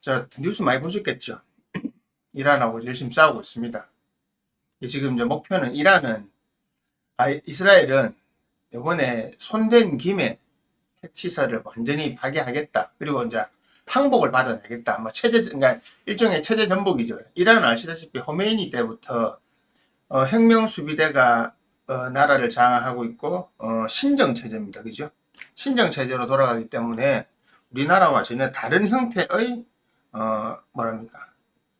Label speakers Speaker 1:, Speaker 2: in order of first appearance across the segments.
Speaker 1: 자, 뉴스 많이 보셨겠죠? 이란하고 열심히 싸우고 있습니다. 지금 이제 목표는 이스라엘은 이번에 손댄 김에 핵시설을 완전히 파괴하겠다. 그리고 이제 항복을 받아내겠다. 뭐 그러니까 일종의 체제 전복이죠. 이란은 아시다시피 호메이니 때부터 혁명수비대가 나라를 장악하고 있고 신정체제입니다. 그죠? 신정체제로 돌아가기 때문에 우리나라와 전혀 다른 형태의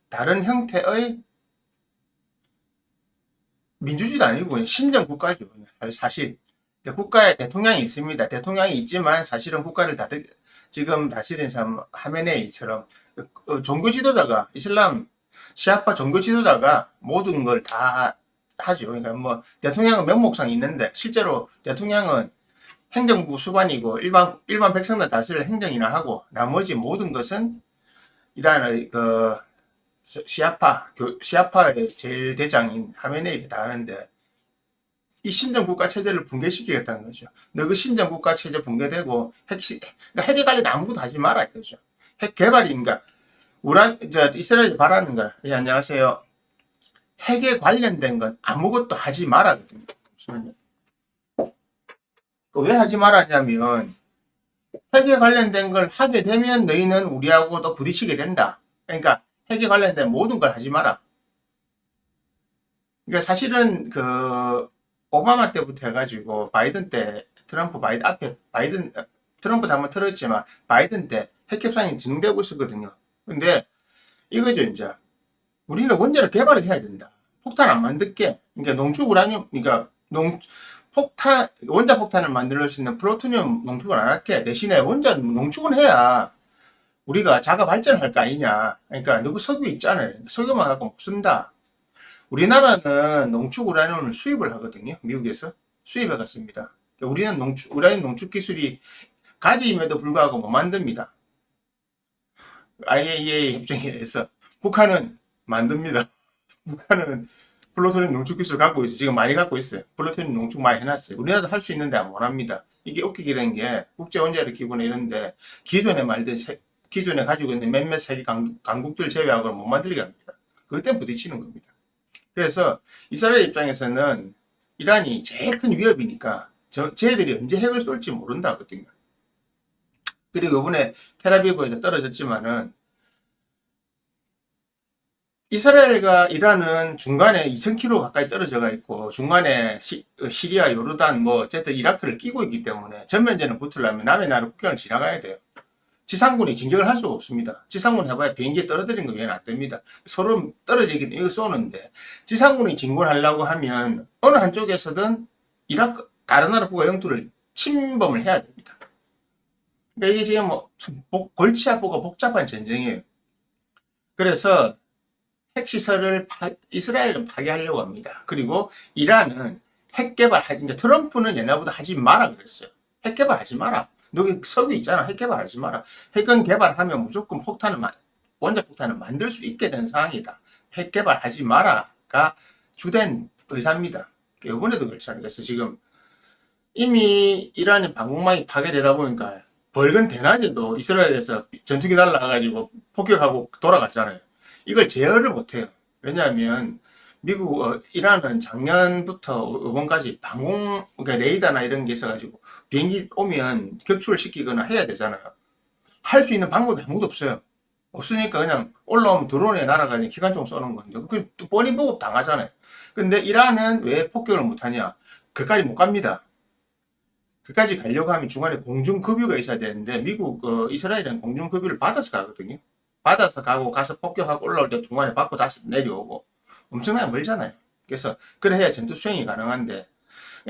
Speaker 1: 다른 형태의 민주주의도 아니고 신정 국가죠. 사실 국가에 대통령이 있습니다. 대통령이 있지만 사실은 국가를 지금 다스리는 사람 하메네이처럼 종교 지도자가 이슬람 시아파 종교 지도자가 모든 걸 다 하죠. 그러니까 뭐 대통령은 명목상 있는데 실제로 대통령은 행정부 수반이고 일반 백성들 다스릴 행정이나 하고 나머지 모든 것은 이란의 시아파의 제일 대장인 하메네이가 다 하는데 이 신정국가 체제를 붕괴시키겠다는 거죠. 너 그 신정국가 체제 붕괴되고 그러니까 핵에 관련 아무것도 하지 마라 이거죠. 핵 개발인가 이스라엘이 바라는 거야. 예, 안녕하세요. 핵에 관련된 건 아무것도 하지 마라거든요. 잠시만요. 왜 하지 말았냐면 핵에 관련된 걸 하게 되면 너희는 우리하고도 부딪히게 된다. 그러니까 핵에 관련된 모든 걸 하지 마라. 그러니까 사실은 오바마 때부터 해가지고 바이든 때 트럼프도 한번 틀었지만 바이든 때 핵협상이 진행되고 있었거든요. 근데 이거죠. 이제 우리는 원자를 개발을 해야 된다. 폭탄 안 만들게. 그러니까 농축 우라늄, 그러니까 원자 폭탄을 만들 수 있는 플루토늄 농축을 안 할게. 대신에 원자 농축은 해야 우리가 자가 발전할 거 아니냐. 그러니까 너그 석유 있잖아요. 석유만 갖고 못 쓴다. 우리나라는 농축 우라늄을 수입을 하거든요. 미국에서 수입해 갔습니다. 우리는 우라늄 농축 기술이 가지임에도 불구하고 못 만듭니다. IAEA 협정에 의해서 북한은 만듭니다. 북한은 플루토늄 농축 기술 갖고 있어요. 지금 많이 갖고 있어요. 플루토늄 농축 많이 해놨어요. 우리나라도 할 수 있는데 못 합니다. 이게 웃기게 된 게 국제원자력 기구나 이런데 기존에 가지고 있는 몇몇 세계 강국들 제외하고는 못 만들게 합니다. 그것 때문에 부딪히는 겁니다. 그래서 이스라엘 입장에서는 이란이 제일 큰 위협이니까 쟤들이 언제 핵을 쏠지 모른다거든요. 그리고 이번에 텔아비브에 떨어졌지만은 이스라엘과 이란은 중간에 2000km 가까이 떨어져가 있고 중간에 시리아, 요르단, 어쨌든 이라크를 끼고 있기 때문에 전면전을 붙으려면 남의 나라 국경을 지나가야 돼요. 지상군이 진격을 할 수가 없습니다. 지상군 해봐야 비행기에 떨어뜨린 거 외에는 안 됩니다. 서로 떨어지긴 이거 쏘는데 지상군이 진군하려고 하면 어느 한쪽에서든 다른 나라 국가 영토를 침범을 해야 됩니다. 그러니까 이게 지금 참 골치 아프고 복잡한 전쟁이에요. 그래서 핵시설을 이스라엘은 파괴하려고 합니다. 그리고 이란은 이제 트럼프는 옛날보다 하지 마라 그랬어요. 핵 개발하지 마라. 여기 석유 있잖아. 핵 개발하지 마라. 핵은 개발하면 무조건 원자 폭탄을 만들 수 있게 된 상황이다. 핵 개발하지 마라가 주된 의사입니다. 이번에도 그렇잖아요. 그래서 지금 이미 이란의 방공망이 파괴되다 보니까 벌건 대낮에도 이스라엘에서 전투기 날라가가지고 폭격하고 돌아갔잖아요. 이걸 제어를 못해요. 왜냐하면 이란은 작년부터 이번까지 그러니까 레이더나 이런 게 있어가지고 비행기 오면 격추를 시키거나 해야 되잖아요. 할 수 있는 방법이 아무것도 없어요. 없으니까 그냥 올라오면 드론에 날아가니 기관총 쏘는 건데 또 뻔히 보고 당하잖아요. 근데 이란은 왜 폭격을 못하냐? 그까지 못 갑니다. 그까지 가려고 하면 중간에 공중급유가 있어야 되는데 이스라엘은 공중급유를 받아서 가거든요. 받아서 가서 폭격하고 올라올 때 중간에 받고 다시 내려오고 엄청나게 멀잖아요. 그래서 그래야 전투 수행이 가능한데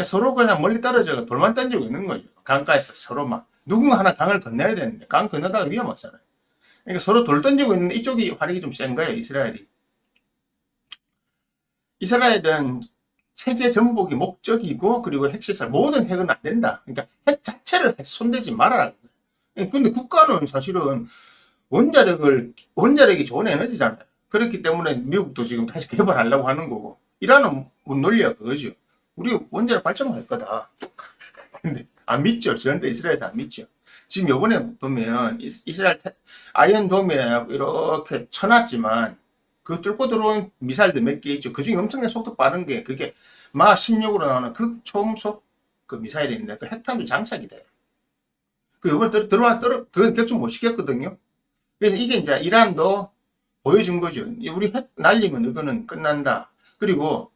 Speaker 1: 서로 그냥 멀리 떨어져 돌만 던지고 있는 거죠. 강가에서 서로 누군가 하나 강을 건너야 되는데 강 건너다가 위험하잖아요. 그러니까 서로 돌 던지고 있는 이쪽이 화력이 좀 센 거예요. 이스라엘은 체제 전복이 목적이고 그리고 핵시설 모든 핵은 안 된다. 그러니까 핵 자체를 손대지 말아라. 근데 국가는 사실은 원자력이 좋은 에너지잖아요. 그렇기 때문에 미국도 지금 다시 개발하려고 하는 거고 이란은 논리가 그거죠. 우리 원자력 발전할 거다. 근데 안 믿죠. 그런데 이스라엘에서 안 믿죠. 지금 요번에 보면 이스라엘 아이언돔에 이렇게 쳐놨지만 그 뚫고 들어온 미사일들 몇 개 있죠. 그 중에 엄청나게 속도 빠른 게 그게 마 16으로 나오는 극초음속 그 미사일인데 그 핵탄두 장착이 돼요. 그 요번에 그건 격추 못 시켰거든요. 그래서 이게 이제 이란도 보여준 거죠. 우리 핵 날리면 이거는 끝난다. 그리고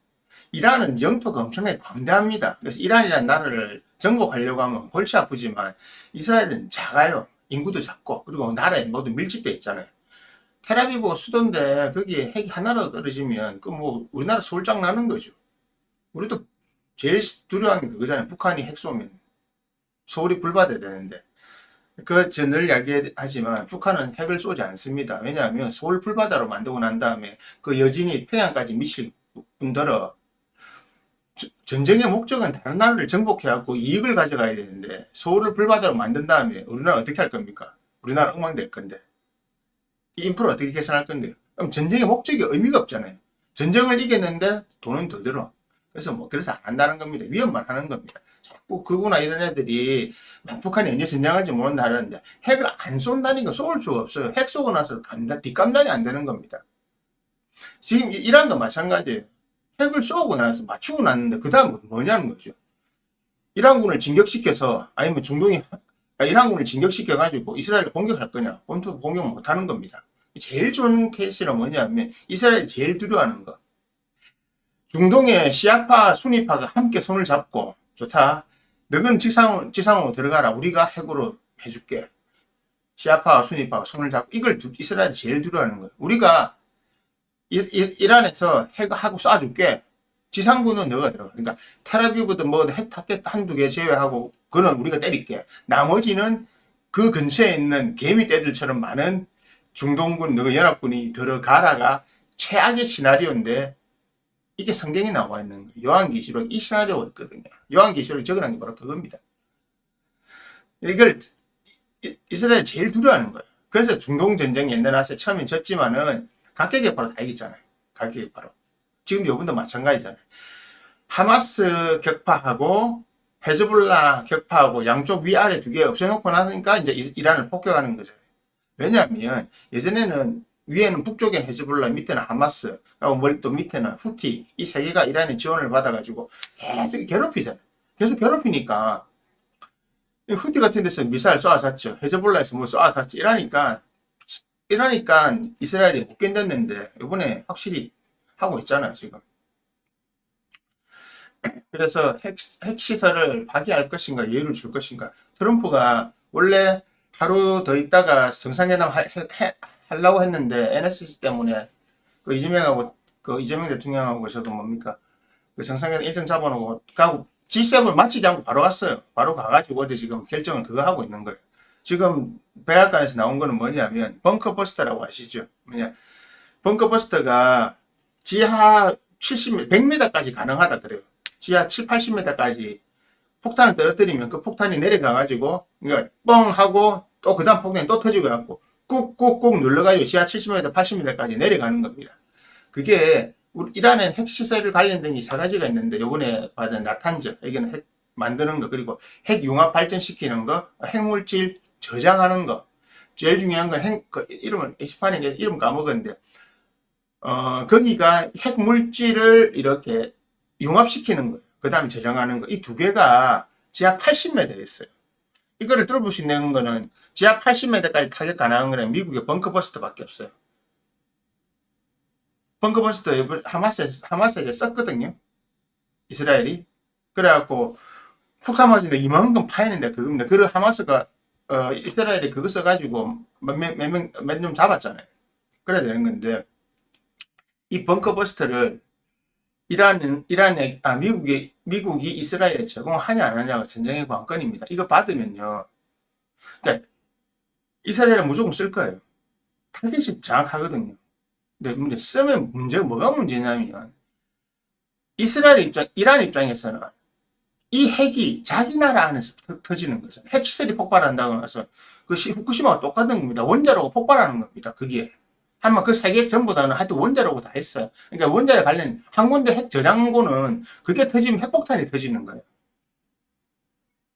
Speaker 1: 이란은 영토가 엄청나게 광대합니다. 그래서 이란이라는 나라를 정복하려고 하면 골치 아프지만 이스라엘은 작아요. 인구도 작고 그리고 나라에 모두 밀집돼 있잖아요. 테라비브 수도인데 거기에 핵이 하나라도 떨어지면 그 뭐 우리나라 서울장 나는 거죠. 우리도 제일 두려워하는 게 그거잖아요. 북한이 핵 쏘면 서울이 불받아야 되는데 늘 이야기하지만 북한은 핵을 쏘지 않습니다. 왜냐하면 서울 불바다로 만들고 난 다음에 그 여진이 평양까지 미칠 뿐더러 전쟁의 목적은 다른 나라를 정복해갖고 이익을 가져가야 되는데 서울을 불바다로 만든 다음에 우리나라 어떻게 할 겁니까? 우리나라 엉망될 건데 이 인프라 어떻게 계산할 건데요? 그럼 전쟁의 목적이 의미가 없잖아요. 전쟁을 이겼는데 돈은 더 들어. 그래서 안 한다는 겁니다. 위험만 하는 겁니다. 자꾸 그구나 이런 애들이 북한이 언제 전쟁할지 모른다 하는데 핵을 안 쏜다니까 쏠 수가 없어요. 핵 쏘고 나서 뒷감당이 안 되는 겁니다. 지금 이란도 마찬가지예요. 핵을 쏘고 나서 맞추고 났는데 그 다음 뭐냐는 거죠. 이란군을 진격시켜서 아니면 이란군을 진격시켜가지고 이스라엘을 공격할 거냐? 본토 공격 못하는 겁니다. 제일 좋은 케이스는 뭐냐면 이스라엘이 제일 두려워하는 거. 중동의 시아파, 수니파가 함께 손을 잡고 좋다. 너는 지상으로 들어가라. 우리가 핵으로 해줄게. 시아파와 수니파가 손을 잡고 이걸 이스라엘이 제일 두려워하는 거예요. 우리가 이란에서 핵하고 쏴줄게. 지상군은 너가 들어가. 그러니까 텔아비브든 뭐 핵 타켓 한두 개 제외하고 그거는 우리가 때릴게. 나머지는 그 근처에 있는 개미떼들처럼 많은 중동군, 너가 연합군이 들어가라가 최악의 시나리오인데 이게 성경에 나와 있는 거예요. 요한계시록 이 시나리오가 있거든요. 요한계시록에 적어놓은 게 바로 그겁니다. 이걸 이스라엘이 제일 두려워하는 거예요. 그래서 중동 전쟁 옛날에 와서 처음엔 졌지만은 각계격파로 다 이겼잖아요. 각계격파로. 지금 요번도 마찬가지잖아요. 하마스 격파하고 헤즈볼라 격파하고 양쪽 위아래 두 개 없애놓고 나니까 이제 이란을 폭격하는 거잖아요. 왜냐하면 예전에는 위에는 북쪽에는 헤즈볼라, 밑에는 하마스, 그리고 또 밑에는 후티, 이 세 개가 이란의 지원을 받아가지고 계속 괴롭히잖아요. 계속 괴롭히니까 후티 같은 데서 미사일 쏘아샀죠. 헤즈볼라에서 뭐 쏘아샀지. 이러니까 이스라엘이 못 견뎠는데 이번에 확실히 하고 있잖아요, 지금. 그래서 핵시설을 파기할 것인가, 여유를 줄 것인가. 트럼프가 원래 하루 더 있다가 정상회담 하려고 했는데 NSC 때문에 그 이재명 대통령하고 저도 뭡니까 그 정상회담 일정 잡아놓고 가고 G7을 마치지 않고 바로 갔어요. 바로 가가지고 어제 지금 결정을 그거 하고 있는 거예요. 지금 백악관에서 나온 거는 뭐냐면 벙커버스터라고 아시죠? 벙커버스터가 지하 70m, 100m까지 가능하다 그래요. 지하 7, 80m까지 폭탄을 떨어뜨리면 그 폭탄이 내려가가지고 그러니까 뻥 하고 또 그 다음 폭탄이 또 터지고 해갖고 꾹꾹꾹 눌러가지고 지하 70m, 80m까지 내려가는 겁니다. 그게 이란의 핵시설을 관련된 게 4가지가 있는데 요번에 받은 나탄즈, 여기는 핵 만드는 거, 그리고 핵 융합 발전시키는 거, 핵물질 저장하는 거. 제일 중요한 건 이름은 에스파니에 이름 까먹었는데 거기가 핵물질을 이렇게 융합시키는 거예요. 그 다음에 저장하는 거. 이 두 개가 지하 80m에 있어요. 이거를 뚫을 수 있는 거는 지하 80m까지 타격 가능한 거는 미국의 벙커버스터밖에 없어요. 벙커버스터 하마스에게 썼거든요. 이스라엘이. 그래갖고 폭탄 맞은데 이만큼 파이는데 그겁니다. 그리고 하마스가 이스라엘이 그거 써가지고 몇 명 잡았잖아요. 그래야 되는 건데 이 벙커버스터를 미국이 이스라엘에 제공하냐 안 하냐가 전쟁의 관건입니다. 이거 받으면요. 그러니까 이스라엘은 무조건 쓸 거예요. 타겟이 정확하거든요. 근데 쓰면 뭐가 문제냐면 이란 입장에서는 이 핵이 자기 나라 안에서 터지는 거죠. 핵시설이 폭발한다고 해서 그 후쿠시마가 똑같은 겁니다. 원자로가 폭발하는 겁니다. 그게. 하면 그 세 개 전부 다는 하여튼 원자로고 다 했어요. 그러니까 원자에 관련 한 군데 핵 저장고는 그게 터지면 핵폭탄이 터지는 거예요.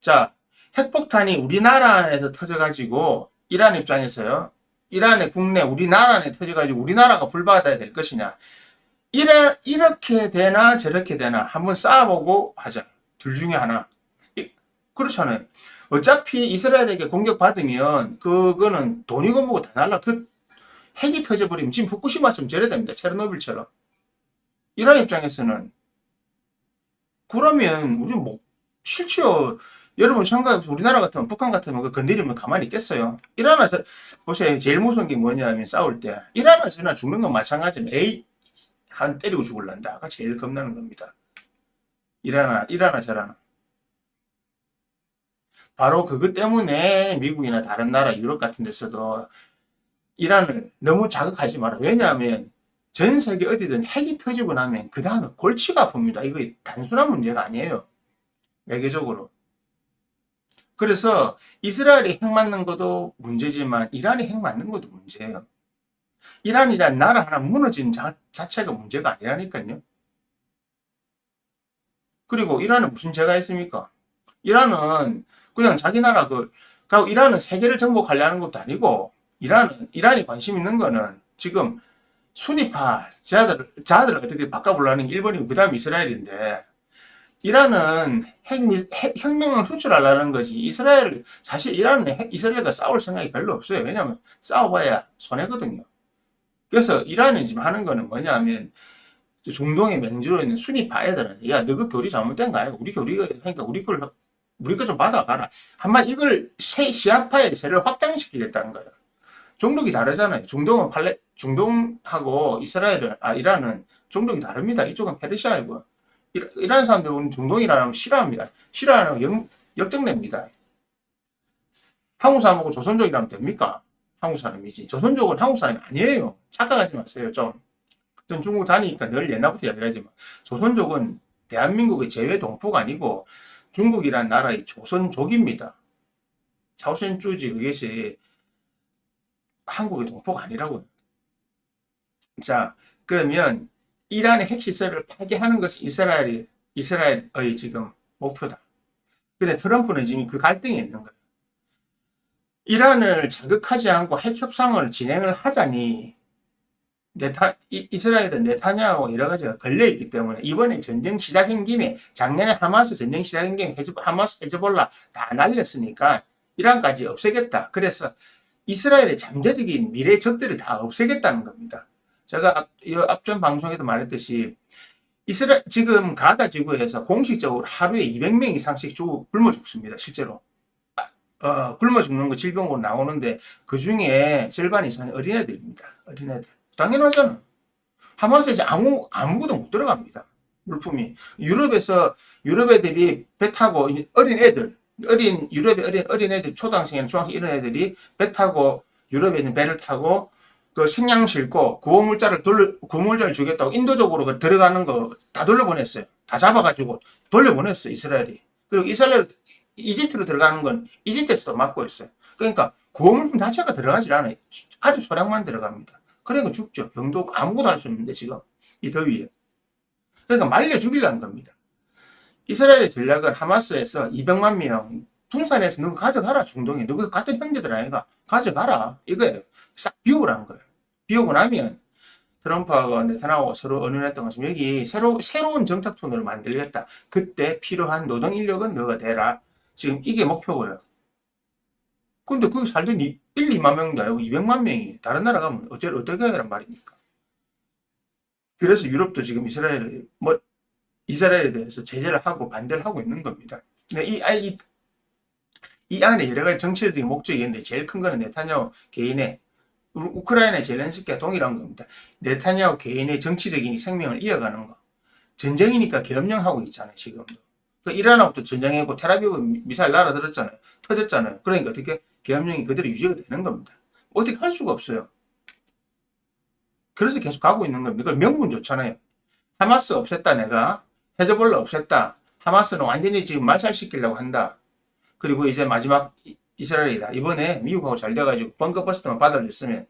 Speaker 1: 자, 핵폭탄이 우리나라 안에서 터져가지고 이란 입장에서요. 이란의 국내 우리나라 안에 터져가지고 우리나라가 불받아야 될 것이냐. 이렇게 되나 저렇게 되나 한번 싸워보고 하자. 둘 중에 하나. 그렇잖아요. 어차피 이스라엘에게 공격받으면 그거는 돈이고 뭐고 다 날라. 핵이 터져버리면 지금 후쿠시마처럼 저래야 됩니다. 체르노빌처럼. 이란 입장에서는 그러면 우리 뭐 실제요. 여러분 생각해보세요. 우리나라 같으면 북한 같으면 그 건드리면 가만히 있겠어요. 이란에서 보세요. 제일 무서운 게 뭐냐면 싸울 때 이란에서나 죽는 건 마찬가지면 에이 한 때리고 죽을란다가 제일 겁나는 겁니다. 이란아 저라나. 바로 그것 때문에 미국이나 다른 나라 유럽 같은 데서도 이란을 너무 자극하지 마라. 왜냐하면 전 세계 어디든 핵이 터지고 나면 그 다음에 골치가 아픕니다. 이거 단순한 문제가 아니에요. 외교적으로. 그래서 이스라엘이 핵 맞는 것도 문제지만 이란이 핵 맞는 것도 문제예요. 이란이란 나라 하나 무너진 자체가 문제가 아니라니까요. 그리고 이란은 무슨 죄가 있습니까? 이란은 그냥 자기 나라 이란은 세계를 정복하려는 것도 아니고 이란이 관심 있는 거는 지금 순위파 자들을 어떻게 바꿔보려는 게 일본이고 그 다음 이스라엘인데 이란은 혁명을 수출하려는 거지. 사실 이란은 이스라엘과 싸울 생각이 별로 없어요. 왜냐하면 싸워봐야 손해거든요. 그래서 이란이 지금 하는 거는 뭐냐면 중동의 맹주로 있는 순위파 애들은 야, 너그 교리 잘못된 거 아니야? 우리 교리가 그러니까 우리 거 좀 받아가라. 한마디 이걸 시아파의 세를 확장시키겠다는 거예요. 종족이 다르잖아요. 중동하고 이란은 종족이 다릅니다. 이쪽은 페르시아이고 이란 사람들은 중동이라면 싫어합니다. 싫어하는 역정냅니다. 한국 사람하고 조선족이라면 됩니까? 한국 사람이지. 조선족은 한국 사람이 아니에요. 착각하지 마세요. 전 중국 다니니까 늘 옛날부터 이야기하지만 조선족은 대한민국의 제외 동포가 아니고 중국이란 나라의 조선족입니다.朝鲜주지 그것이 한국의 동포가 아니라고요. 자, 그러면 이란의 핵시설을 파괴하는 것이 이스라엘의 지금 목표다. 근데 트럼프는 지금 그 갈등이 있는 거예요. 이란을 자극하지 않고 핵협상을 진행을 하자니 이스라엘은 네타냐하고 여러 가지가 걸려있기 때문에 이번에 전쟁 시작인 김에 작년에 하마스 전쟁 시작인 김에 하마스 헤즈볼라 다 날렸으니까 이란까지 없애겠다. 그래서 이스라엘의 잠재적인 미래 적들을 다 없애겠다는 겁니다. 제가 앞전 방송에도 말했듯이 지금 가자 지구에서 공식적으로 하루에 200명 이상씩 굶어 죽습니다. 실제로. 굶어 죽는 거 질병으로 나오는데 그 중에 절반 이상이 어린애들입니다. 어린애들. 당연하잖아. 하마스에서 아무것도 못 들어갑니다. 물품이. 유럽 애들이 배 타고 유럽의 어린 애들, 초등학생이나 중학생 이런 애들이 배 타고 유럽에 있는 배를 타고 그 식량 싣고 구호물자를 주겠다고 인도적으로 들어가는 거 다 돌려보냈어요. 다 잡아가지고 돌려보냈어요. 이스라엘이. 그리고 이집트로 들어가는 건 이집트에서도 막고 있어요. 그러니까 구호물품 자체가 들어가지 않아요. 아주 소량만 들어갑니다. 그러니까 죽죠. 병도 아무것도 할 수 없는데 지금 이 더위에. 그러니까 말려 죽이려는 겁니다. 이스라엘의 전략은 하마스에서 200만 명 분산해서 너 가져가라. 중동에. 너 같은 형제들 아니가 가져가라. 이거예요. 싹 비우라는 거예요. 비우고 나면 트럼프하고 네타냐후가 서로 언론했던 것은 여기 새로운 정착촌을 만들겠다. 그때 필요한 노동 인력은 너가 대라. 지금 이게 목표고요. 근데 거기 살던 2만 명도 아니고 200만 명이 다른 나라 가면 어떻게 하란 말입니까? 그래서 유럽도 지금 이스라엘에 대해서 제재를 하고 반대를 하고 있는 겁니다. 근데 이 안에 여러 가지 정치적인 목적이 있는데 제일 큰 거는 네타냐후 개인의 우크라이나 젤렌스키와 동일한 겁니다. 네타냐후 개인의 정치적인 생명을 이어가는 거. 전쟁이니까 계엄령하고 있잖아요. 지금도. 이란하고도 전쟁했고 텔아비브 미사일 날아들었잖아요. 터졌잖아요. 그러니까 어떻게 계엄령이 그대로 유지가 되는 겁니다. 어떻게 할 수가 없어요. 그래서 계속 가고 있는 겁니다. 그걸 명분 좋잖아요. 하마스 없앴다 내가. 헤즈볼라 없앴다. 하마스는 완전히 지금 말살시키려고 한다. 그리고 이제 마지막 이스라엘이다. 이번에 미국하고 잘 돼가지고 벙커버스터만 받아줬으면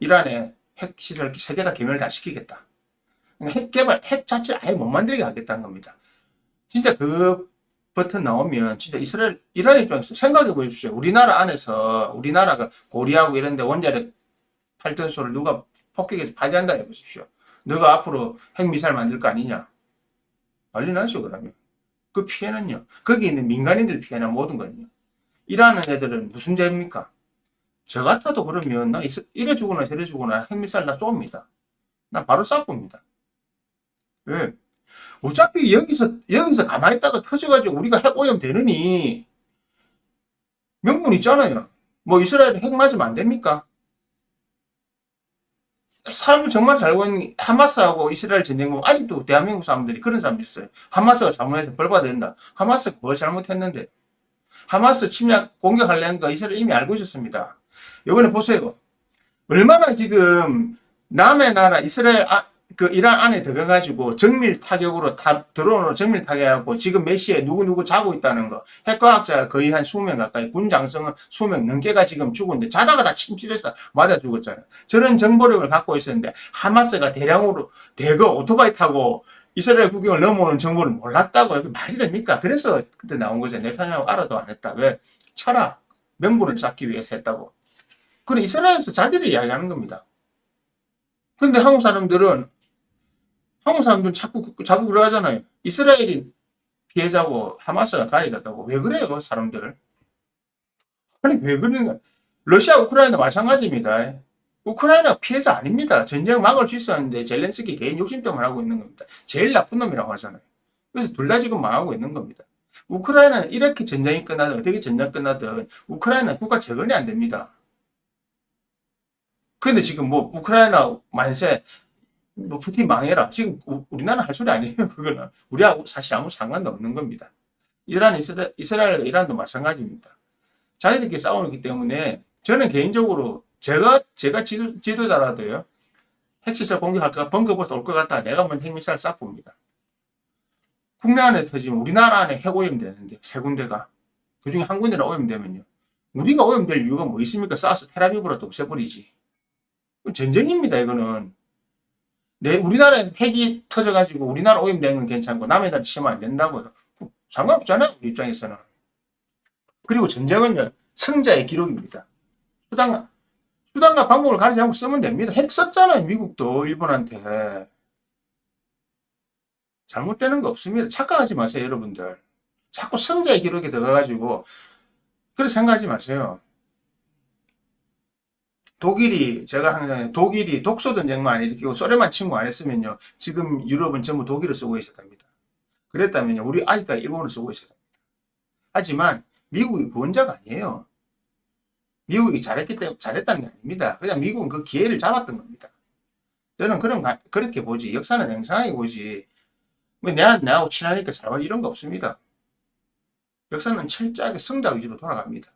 Speaker 1: 이란의 핵시설 3개 다 개멸 다 시키겠다. 핵 자체를 아예 못 만들게 하겠다는 겁니다. 진짜 그 버튼 나오면 진짜 이란 입장에서 생각해 보십시오. 우리나라 안에서 우리나라가 고리하고 이런데 원자력 발전소를 누가 폭격해서 파괴한다 해보십시오. 너가 앞으로 핵미사일 만들 거 아니냐? 난리 나죠, 그러면. 그 피해는요. 거기 있는 민간인들 피해나 모든 거는요. 일하는 애들은 무슨 죄입니까? 저 같아도 그러면 나 이래 주거나 저래 주거나 핵미사일 나 쏩니다. 나 바로 쏴봅니다. 왜? 어차피 여기서 가만히 있다가 터져가지고 우리가 핵 오염 되느니 명분 있잖아요. 뭐 이스라엘 핵 맞으면 안 됩니까? 사람을 정말 잘 알고 있는 하마스하고 이스라엘 전쟁 보면 아직도 대한민국 사람들이 그런 사람이 있어요. 하마스가 잘못해서 벌 받아야 된다. 하마스가 뭘 잘못했는데? 하마스 침략 공격하려는 거 이스라엘 이미 알고 있었습니다. 이번에 보세요. 얼마나 지금 남의 나라 이스라엘 그 이란 안에 들어가가지고 정밀 타격으로 드론으로 정밀 타격하고 지금 몇 시에 누구 자고 있다는 거. 핵과학자 거의 한 20명 가까이 군 장성은 20명 넘게가 지금 죽었는데 자다가 다 침실해서 맞아 죽었잖아요. 저런 정보력을 갖고 있었는데 하마스가 대량으로 대거 오토바이 타고 이스라엘 국경을 넘어오는 정보를 몰랐다고. 이게 말이 됩니까? 그래서 그때 나온 거죠. 네타냐후 알아도 안 했다. 왜? 철학, 명분을 쌓기 위해서 했다고. 그래 이스라엘에서 자기들이 이야기하는 겁니다. 근데 한국 사람들은 자꾸 그러잖아요. 이스라엘이 피해자고 하마스가 가해자다고. 왜 그래요, 사람들? 아니, 왜 그러는가? 러시아, 우크라이나 마찬가지입니다. 우크라이나 피해자 아닙니다. 전쟁 막을 수 있었는데 젤렌스키 개인 욕심 때문에 하고 있는 겁니다. 제일 나쁜 놈이라고 하잖아요. 그래서 둘 다 지금 망하고 있는 겁니다. 우크라이나는 이렇게 전쟁이 끝나든 어떻게 전쟁 끝나든 우크라이나는 국가 재건이 안 됩니다. 근데 지금 뭐 우크라이나 만세 뭐 푸틴 망해라. 지금 우리나라 할 소리 아니에요. 그거는 우리하고 사실 아무 상관도 없는 겁니다. 이스라엘과 이란도 마찬가지입니다. 자기들끼리 싸우기 때문에 저는 개인적으로 제가 지도자라도요. 핵시설 공격할까 벙커버스 올 것 같다. 내가 먼저 핵미사일 쏴봅니다. 국내 안에 터지면 우리나라 안에 핵 오염되는데 세 군데가 그중에 한 군데나 오염되면요. 우리가 오염될 이유가 뭐 있습니까? 쏴서 테라비브라도 없애버리지. 전쟁입니다. 이거는. 우리나라에 핵이 터져가지고 우리나라 오염되는 건 괜찮고 남의 나라 치면 안 된다고요. 상관없잖아요. 우리 입장에서는. 그리고 전쟁은요. 승자의 기록입니다. 수단과 방법을 가리지 않고 쓰면 됩니다. 핵 썼잖아요. 미국도 일본한테. 잘못되는 거 없습니다. 착각하지 마세요. 여러분들. 자꾸 승자의 기록에 들어가가지고 그렇게 생각하지 마세요. 제가 항상 독일이 독소 전쟁만 일으키고 소련만 침공 안 했으면요. 지금 유럽은 전부 독일을 쓰고 있었답니다. 그랬다면요. 우리 아직까지 일본을 쓰고 있었답니다. 하지만 미국이 구원자가 아니에요. 미국이 잘했다는 게 아닙니다. 그냥 미국은 그 기회를 잡았던 겁니다. 저는 그렇게 보지. 역사는 냉정하게 보지. 뭐 나하고 친하니까 잘 봐. 이런 거 없습니다. 역사는 철저하게 승자 위주로 돌아갑니다.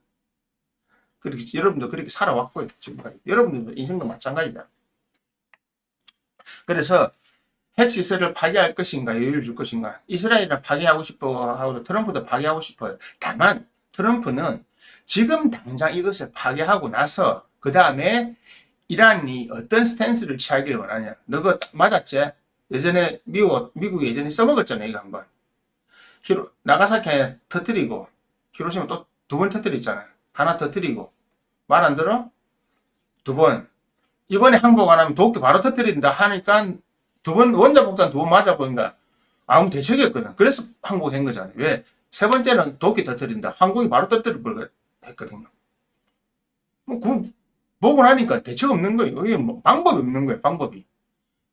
Speaker 1: 그렇게 여러분도 그렇게 살아왔고요. 지금까지. 여러분들도 인생도 마찬가지다. 그래서 핵시설을 파괴할 것인가 여유를 줄 것인가. 이스라엘을 파괴하고 싶어 하고 트럼프도 파괴하고 싶어요. 다만 트럼프는 지금 당장 이것을 파괴하고 나서 그 다음에 이란이 어떤 스탠스를 취하기를 원하냐. 너가 맞았지? 예전에 미국이 예전에 써먹었잖아요. 이거 한번. 나가사키 터뜨리고 히로시마 또 두 번 터뜨렸잖아요. 하나 터뜨리고 말 안 들어? 두 번. 이번에 항복 안 하면 도쿄 바로 터뜨린다 하니까 두 번 원자폭탄 두 번 맞아보니까 아무 대책이 없거든. 그래서 항복한 거잖아요. 왜? 세 번째는 도쿄 터뜨린다. 항공이 바로 터뜨릴 걸 했거든요. 뭐 보고 나니까 대책 없는 거예요. 이게 뭐 방법이 없는 거예요. 방법이.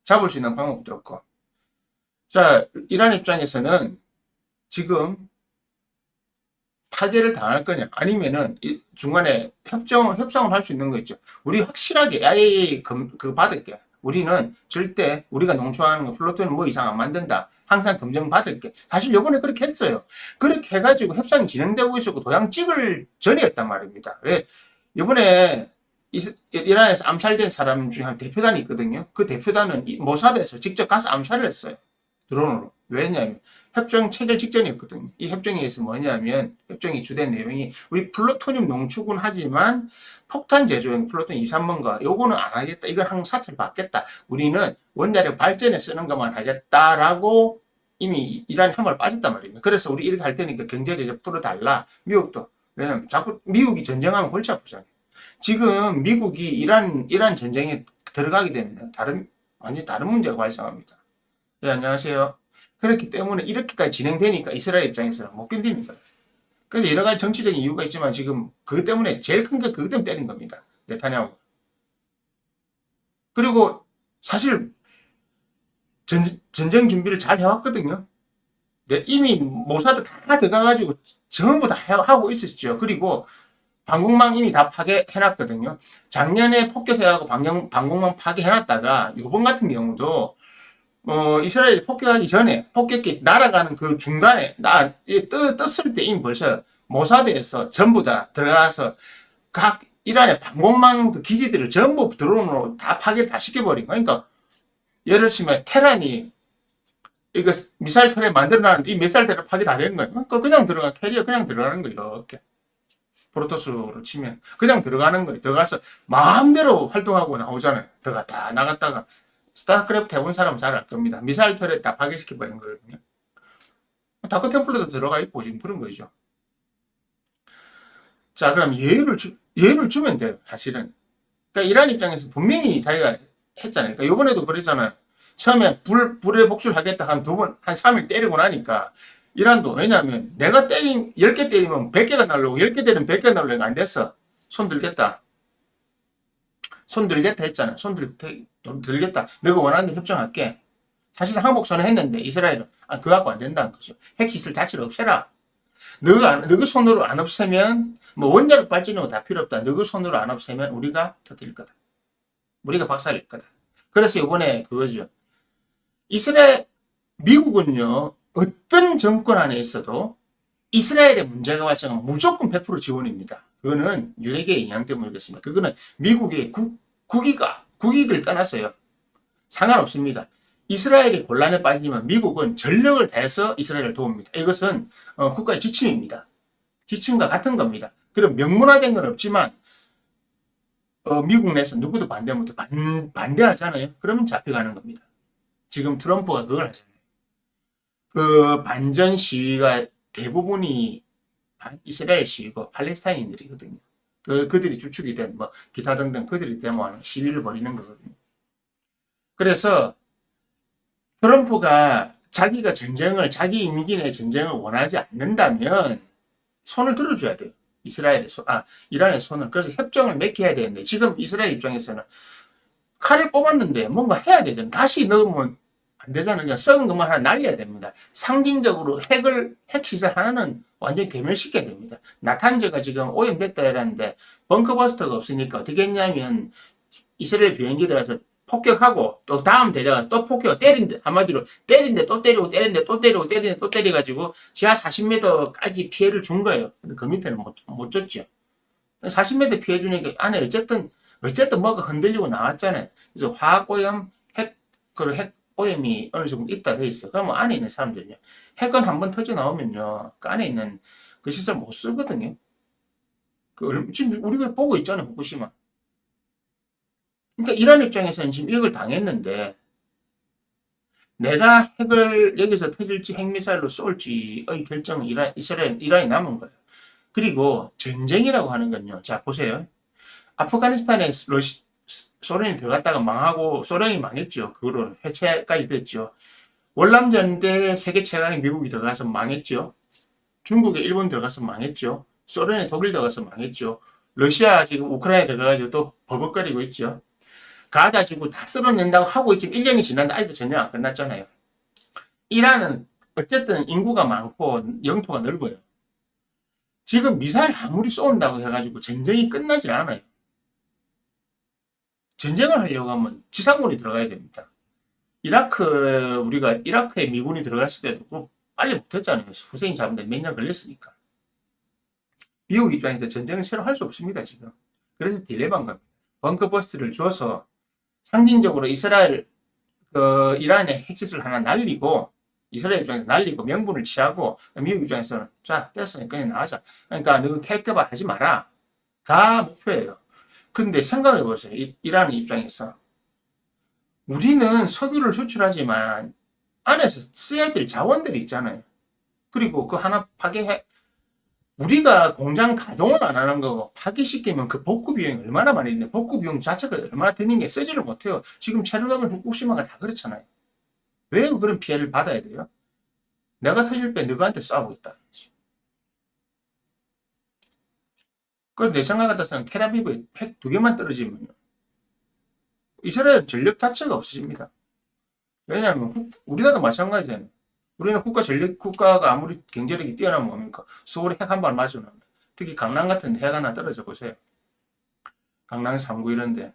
Speaker 1: 잡을 수 있는 방법도 없고. 자, 이란 입장에서는 지금 파괴를 당할 거냐 아니면은 중간에 협상을 할 수 있는 거 있죠. 우리 확실하게 IAEA 받을게. 우리는 절대 우리가 농축하는 거 플루토늄 뭐 이상 안 만든다. 항상 검증 받을게. 사실 요번에 그렇게 했어요. 그렇게 해가지고 협상이 진행되고 있었고 도장 찍을 전이었단 말입니다. 왜? 요번에 이란에서 암살된 사람 중에 한 대표단이 있거든요. 그 대표단은 모사드에서 직접 가서 암살을 했어요. 드론으로. 왜냐하면 협정 체결 직전이었거든요. 이 협정에 의해서 뭐냐면 협정이 주된 내용이 우리 플루토늄 농축은 하지만 폭탄 제조용 플루토늄 2, 3번가 요거는 안 하겠다. 이건 항상 사찰 받겠다. 우리는 원자력 발전에 쓰는 것만 하겠다라고 이미 이란이 한 발 빠졌단 말입니다. 그래서 우리 이렇게 할 테니까 경제 제재 풀어달라. 미국도. 왜냐면 자꾸 미국이 전쟁하면 골치 아프잖아요. 지금 미국이 이란 전쟁에 들어가게 되면 완전히 다른 문제가 발생합니다. 네, 안녕하세요. 그렇기 때문에 이렇게까지 진행되니까 이스라엘 입장에서는 못 견딥니다. 그래서 여러 가지 정치적인 이유가 있지만 지금 그것 때문에 제일 큰 게 그것 때문에 때린 겁니다. 네타냐후. 그리고 사실 전쟁 준비를 잘 해왔거든요. 네, 이미 모사드 다 들어가가지고 전부 다 하고 있었죠. 그리고 방공망 이미 다 파괴해놨거든요. 작년에 폭격해가고 방공망 파괴해놨다가 이번 같은 경우도 이스라엘이 폭격하기 전에 폭격기 날아가는 그 중간에 떴을 때 이미 벌써 모사드에서 전부 다 들어가서 각 이란의 방공망 기지들을 전부 드론으로 다 파괴를 다 시켜버린 거예요. 그러니까 예를 들면 테란이 이거 미사일 터렛 만들어놨는데 이 미사일 터렛 파괴 다 된 거예요. 그러니까 그냥 캐리어 그냥 들어가는 거예요. 이렇게 프로토스로 치면 그냥 들어가는 거예요. 들어가서 마음대로 활동하고 나오잖아요. 들어갔다 나갔다가 스타크래프트 해본 사람은 잘 알 겁니다. 미사일 터렛 다 파괴시켜버린 거거든요. 다크 템플러도 들어가 있고 지금 그런 거죠. 자, 그럼 예를 주면 돼요. 사실은. 그러니까 이란 입장에서 분명히 자기가 했잖아요. 그러니까 이번에도 그랬잖아요. 처음에 불에 복수를 하겠다 한 3일 때리고 나니까 이란도 왜냐하면 내가 10개 때리면 100개가 날라오고 10개 때리면 100개가 날라오고 안 됐어. 손 들겠다 했잖아요. 들겠다. 내가 원하는 데 협정할게. 사실 항복선언 했는데 이스라엘은 그거 갖고 안 된다는 거죠. 핵시설 자체를 없애라. 너그 손으로 안 없애면 뭐 원자력 발전은 다 필요 없다. 너그 손으로 안 없애면 우리가 터뜨릴 거다. 우리가 박살낼 거다. 그래서 이번에 그거죠. 미국은요, 어떤 정권 안에 있어도 이스라엘의 문제가 발생하면 무조건 100% 지원입니다. 그거는 유대계의 영향 때문이겠습니다. 그거는 미국의 국익을 떠났어요. 상관없습니다. 이스라엘이 곤란에 빠지면 미국은 전력을 다해서 이스라엘을 도웁니다. 이것은 국가의 지침입니다. 지침과 같은 겁니다. 그럼 명문화된 건 없지만 미국 내에서 누구도 반대하잖아요. 그러면 잡혀가는 겁니다. 지금 트럼프가 그걸 하잖아요. 그 반전 시위가 대부분이 이스라엘 시위고 팔레스타인인들이거든요. 그들이 주축이 된 기타 등등 그들이 데모하는 시위를 벌이는 거거든요. 그래서 트럼프가 자기가 자기 임기 내 전쟁을 원하지 않는다면 손을 들어줘야 돼요. 이란의 손을. 그래서 협정을 맺게 해야 되는데 지금 이스라엘 입장에서는 칼을 뽑았는데 뭔가 해야 되잖아요. 다시 넣으면 안 되잖아요. 그냥 썩은 것만 하나 날려야 됩니다. 상징적으로 핵시설 하나는 완전히 괴멸시켜야 됩니다. 나탄즈가 지금 오염됐다 이랬는데 벙커버스터가 없으니까 어떻게 했냐면 이스라엘 비행기 들어가서 폭격하고 또 다음 대대가 또 폭격 한마디로 때린데 또 때리고 때린데 또 때리고 때리는데 또 때려가지고 지하 40m까지 피해를 준 거예요. 근데 그 밑에는 못 줬죠. 40m 피해 주니까 안에 어쨌든 뭐가 흔들리고 나왔잖아요. 그래서 화학오염, 핵 오염이 어느 정도 있다 돼 있어요. 그러면 안에 있는 사람들은요. 핵은 한번 터져 나오면요. 그 안에 있는 그 시설 못 쓰거든요. 지금 우리가 보고 있잖아요. 후쿠시마. 그러니까 이란 입장에서는 지금 이걸 당했는데 내가 핵을 여기서 터질지 핵미사일로 쏠지의 결정은 이란이 남은 거예요. 그리고 전쟁이라고 하는 건요. 자 보세요. 아프가니스탄에 소련이 들어갔다가 망하고 소련이 망했죠. 그거로 해체까지 됐죠. 월남전 때 세계 최강의 미국이 들어가서 망했죠. 중국에 일본 들어가서 망했죠. 소련에 독일 들어가서 망했죠. 러시아 지금 우크라이나에 들어가가지고 또 버벅거리고 있죠. 가자 지구 다 쓸어낸다고 하고 지금 1년이 지났는데 아직도 전쟁 안 끝났잖아요. 이란은 어쨌든 인구가 많고 영토가 넓어요. 지금 미사일 아무리 쏜다고 해가지고 전쟁이 끝나질 않아요. 전쟁을 하려고 하면 지상군이 들어가야 됩니다. 우리가 이라크에 미군이 들어갔을 때도 빨리 못했잖아요. 후세인 잡는데 몇 년 걸렸으니까. 미국 입장에서 전쟁을 새로 할 수 없습니다, 지금. 그래서 딜레마인 겁니다. 벙커버스트를 줘서 상징적으로 이란의 핵시설 하나 날리고, 이스라엘 입장에서 날리고 명분을 취하고, 미국 입장에서는 자, 됐으니까 그냥 나가자. 그러니까 너 캐릭터바 하지 마라. 가 목표예요. 근데 생각해 보세요. 이란 입장에서. 우리는 석유를 수출하지만 안에서 써야 될 자원들이 있잖아요. 그리고 그 하나 파괴해, 우리가 공장 가동을 안 하는 거고 파기시키면 그 복구 비용이 얼마나 많이 있는데 복구 비용 자체가 얼마나 드는 게 쓰지를 못해요. 지금 체르노빌 후쿠시마가 다 그렇잖아요. 왜 그런 피해를 받아야 돼요? 내가 터질 때 너희한테 쏴보겠다. 그내 생각 같아서는 테라비브 핵 2개만 떨어지면요. 이스라엘 전력 자체가 없어집니다. 왜냐하면 우리나라도 마찬가지잖아요. 우리는 국가가 아무리 경제력이 뛰어나면 뭡니까? 서울에 핵 한 발 맞으면 특히 강남 같은 데 핵 하나 떨어져 보세요. 강남 3구 이런데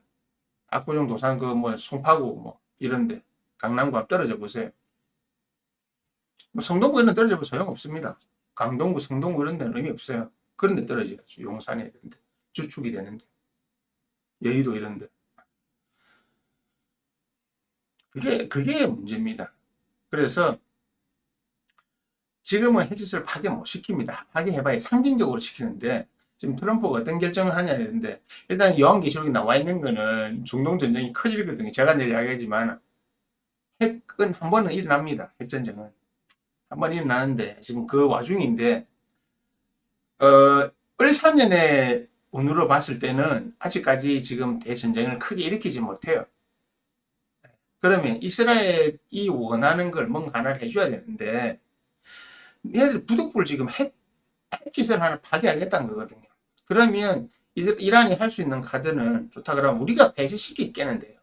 Speaker 1: 압구정 도산 그 뭐 송파구 뭐 이런데 강남구 앞 떨어져 보세요. 뭐 성동구 이런 데 떨어져 보면 소용없습니다. 강동구, 성동구 이런 데는 의미 없어요. 그런 데 떨어져야죠. 용산에 이런 데. 주축이 되는데. 여의도 이런 데. 그게 문제입니다. 그래서 지금은 핵시설 파괴 못 시킵니다. 파괴해봐야 상징적으로 시키는데 지금 트럼프가 어떤 결정을 하냐 했는데 일단 여한기술이 나와 있는 거는 중동 전쟁이 커지거든요. 제가 늘 이야기하지만 핵은 한 번은 일어납니다. 핵전쟁은 한 번 일어나는데 지금 그 와중인데 을사년의 운으로 봤을 때는 아직까지 지금 대전쟁을 크게 일으키지 못해요. 그러면 이스라엘이 원하는 걸 뭔가 하나를 해줘야 되는데 얘들 부득불 지금 핵짓을 하나 파괴하겠다는 거거든요. 그러면 이란이 할 수 있는 카드는 좋다 그러면 우리가 배제시키겠는데요.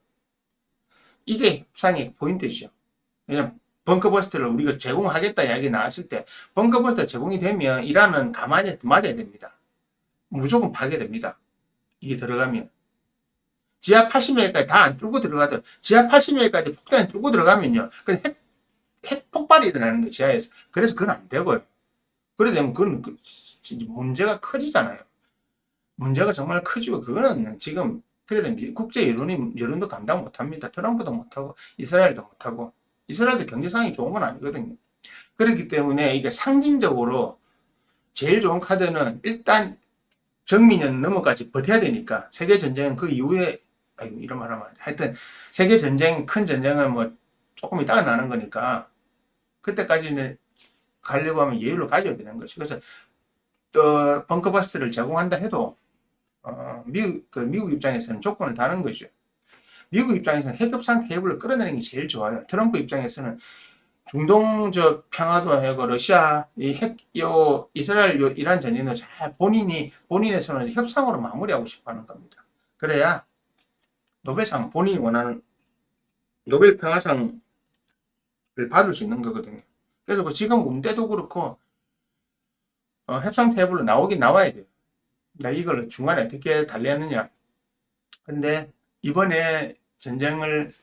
Speaker 1: 이게 협상의 포인트죠. 왜냐면 벙커버스터를 우리가 제공하겠다 이야기 나왔을 때 벙커버스터 제공이 되면 이란은 가만히 맞아야 됩니다. 무조건 파괴됩니다. 이게 들어가면. 지하 80m까지 다 안 뚫고 들어가도 지하 80m까지 폭탄이 뚫고 들어가면요. 그냥 핵 폭발이 일어나는 거예요. 지하에서. 그래서 그건 안 되고요. 그래 되면 그건 문제가 커지잖아요. 문제가 정말 커지고 그거는 지금 그래도 국제 여론도 감당 못합니다. 트럼프도 못하고 이스라엘도 못하고 이스라엘도 경제 상황이 좋은 건 아니거든요. 그렇기 때문에 이게 상징적으로 제일 좋은 카드는 일단 정미년 넘어까지 버텨야 되니까 세계 전쟁은 그 이후에 아이고 이런 말 하면 하여튼 세계 전쟁 큰 전쟁은 뭐 조금 있다가 나는 거니까 그때까지는 가려고 하면 여유를 가져야 되는 거죠. 그래서 벙커버스트를 제공한다 해도 미국 입장에서는 조건을 다는 거죠. 미국 입장에서는 핵협상 테이블을 끌어내는 게 제일 좋아요. 트럼프 입장에서는 중동적 평화도 하고 러시아 이스라엘 이란 전쟁도 잘 본인의 손을 협상으로 마무리하고 싶어하는 겁니다. 그래야 노벨상 본인이 원하는 노벨 평화상을 받을 수 있는 거거든요. 그래서 지금 문제도 그렇고 협상 테이블로 나오긴 나와야 돼요. 이걸 중간에 어떻게 달래느냐. 근데 이번에 전쟁을